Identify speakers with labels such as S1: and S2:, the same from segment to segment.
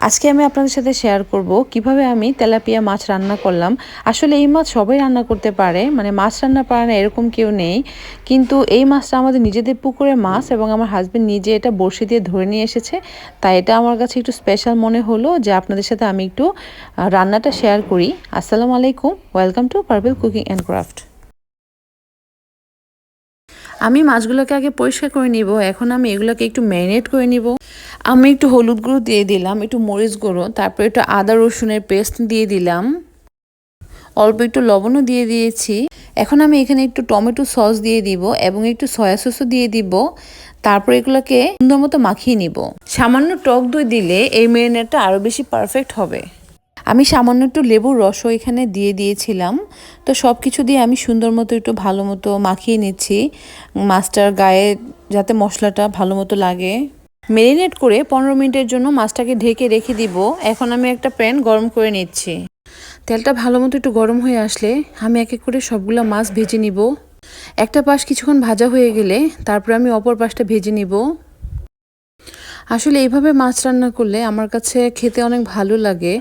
S1: আজকে আমি আপনাদের সাথে শেয়ার করব কিভাবে আমি তেলাপিয়া মাছ রান্না করলাম। আসলে এই মাছ সবাই রান্না করতে পারে, মানে মাছ রান্না পারে না এরকম কেউ নেই। কিন্তু এই মাছটা আমাদের নিজেদের পুকুরের মাছ এবং আমার হাজবেন্ড নিজে এটা বড়শি দিয়ে ধরে নিয়ে এসেছে। তাই এটা আমার কাছে একটু স্পেশাল মনে হলো যে আপনাদের সাথে আমি একটু রান্নাটা শেয়ার করি। আসসালামু আলাইকুম, welcome to purple cooking and craft. আমি মাছগুলোকে আগে পরিষ্কার করে নিব। এখন আমি এগুলোকে একটু ম্যারিনেট করে নিব। আমি একটু হলুদ গুঁড়ো দিয়ে দিলাম, একটু মরিচ গুঁড়ো, তারপর একটু আদা রসুনের পেস্ট দিয়ে দিলাম, অল্প একটু লবণও দিয়ে দিয়েছি। এখন আমি এখানে একটু টমেটো সস দিয়ে দিব এবং একটু সয়া সসও দিয়ে দিব। তারপর এগুলোকে সুন্দর মতো মাখিয়ে নিব। সামান্য টক দই দিলে এই ম্যারিনেটটা আরও বেশি পারফেক্ট হবে। আমি সামান্য একটু লেবুর রসও এখানে দিয়ে দিয়েছিলাম। তো সব কিছু দিয়ে আমি সুন্দর মতো একটু ভালো মতো মাখিয়ে নিচ্ছি মাছটার গায়ে, যাতে মশলাটা ভালো মতো লাগে। ম্যারিনেট করে 15 মিনিটের জন্য মাছটাকে ঢেকে রেখে দিব। এখন আমি একটা প্যান গরম করে নিচ্ছি। তেলটা ভালো মতো একটু গরম হয়ে আসলে আমি এক এক করে সবগুলো মাছ ভেজে নিব। একটা পাশ কিছুক্ষণ ভাজা হয়ে গেলে তারপর আমি অপর পাশটা ভেজে নিব। আসলে এইভাবে মাছ রান্না করলে আমার কাছে খেতে অনেক ভালো লাগে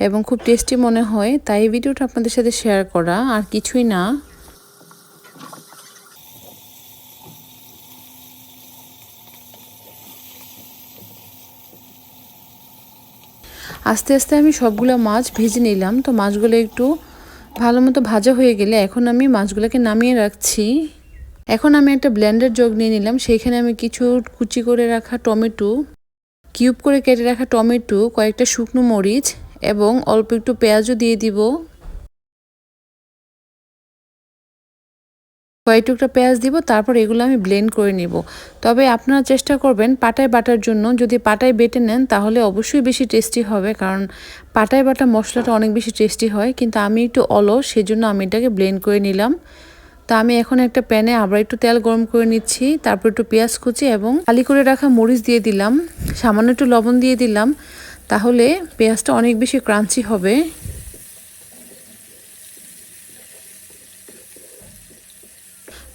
S1: এবং খুব টেস্টি মনে হয়, তাই এই ভিডিওটা আপনাদের সাথে শেয়ার করা, আর কিছুই না। আস্তে আস্তে আমি সবগুলো মাছ ভেজে নিলাম। তো মাছগুলো একটু ভালো মতো ভাজা হয়ে গেলে এখন আমি মাছগুলোকে নামিয়ে রাখছি। এখন আমি একটা ব্লেন্ডার জগ নিয়ে নিলাম। সেইখানে আমি কিছু কুচি করে রাখা টমেটো, কিউব করে কেটে রাখা টমেটো, কয়েকটা শুকনো মরিচ এবং অল্প একটু পেঁয়াজও দিয়ে দিব। কয়েক টুকরা পেঁয়াজ দিব, তারপর এগুলো আমি ব্লেন্ড করে নিব। তবে আপনারা চেষ্টা করবেন পাটায় বাটার জন্য। যদি পাটায় বেটে নেন তাহলে অবশ্যই বেশি টেস্টি হবে, কারণ পাটায় বাটা মশলাটা অনেক বেশি টেস্টি হয়। কিন্তু আমি একটু অলস, সেজন্য আমি এটাকে ব্লেন্ড করে নিলাম। তো আমি এখন একটা প্যানে আবার একটু তেল গরম করে নিচ্ছি। তারপর একটু পেঁয়াজ কুচি এবং ফালি করে রাখা মরিচ দিয়ে দিলাম, সামান্য একটু লবণ দিয়ে দিলাম। তাহলে পেঁয়াজটা অনেক বেশি ক্রাঞ্চি হবে।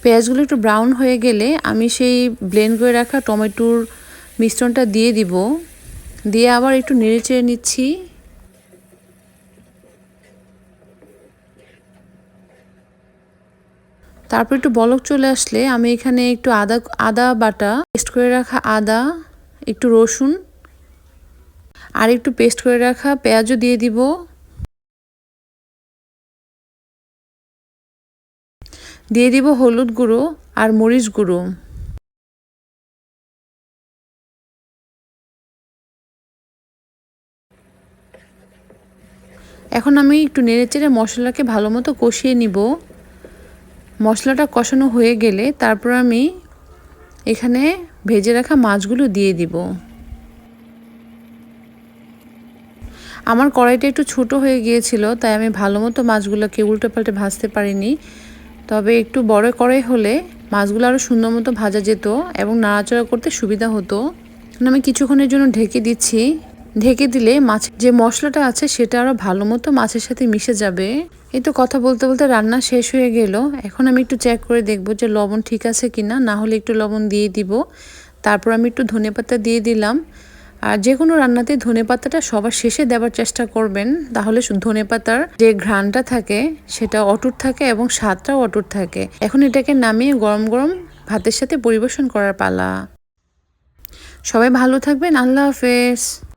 S1: পেঁয়াজগুলো একটু ব্রাউন হয়ে গেলে আমি সেই ব্লেন্ড করে রাখা টমেটোর মিশ্রণটা দিয়ে দিব। দিয়ে আবার একটু নেড়ে চেড়ে নিচ্ছি। তারপর একটু বলক চলে আসলে আমি এখানে একটু আদা বাটা, পেস্ট করে রাখা আদা, একটু রসুন আর একটু পেস্ট করে রাখা পেঁয়াজও দিয়ে দিব। দিয়ে দিব হলুদ গুঁড়ো আর মরিচ গুঁড়ো। এখন আমি একটু নেড়েচেড়ে মশলাকে ভালো মতো কষিয়ে নিব। মশলাটা কষানো হয়ে গেলে তারপর আমি এখানে ভেজে রাখা মাছগুলো দিয়ে দিব। আমার কড়াইটা একটু ছোট হয়ে গিয়েছিল, তাই আমি ভালো মতো মাছগুলোকে উল্টো পাল্টে ভাজতে পারিনি। তবে একটু বড় কড়াই হলে মাছগুলো আরও সুন্দর মতো ভাজা যেত এবং নাড়াচাড়া করতে সুবিধা হতো। আমি কিছুক্ষণের জন্য ঢেকে দিচ্ছি। ঢেকে দিলে মাছ যে মশলাটা আছে সেটা আরও ভালো মতো মাছের সাথে মিশে যাবে। এই তো কথা বলতে বলতে রান্না শেষ হয়ে গেল। এখন আমি একটু চেক করে দেখব যে লবণ ঠিক আছে কিনা, না হলে একটু লবণ দিয়ে দিব। তারপর আমি একটু ধনেপাতা দিয়ে দিলাম। আর যে কোনো রান্নাতে ধনেপাতাটা সবার শেষে দেওয়ার চেষ্টা করবেন, তাহলে ধনেপাতার যে ঘ্রাণটা থাকে সেটা অটুট থাকে এবং স্বাদটাও অটুট থাকে। এখন এটাকে নামিয়ে গরম গরম ভাতের সাথে পরিবেশন করার পালা। সবাই ভালো থাকবেন। আল্লাহ হাফেজ।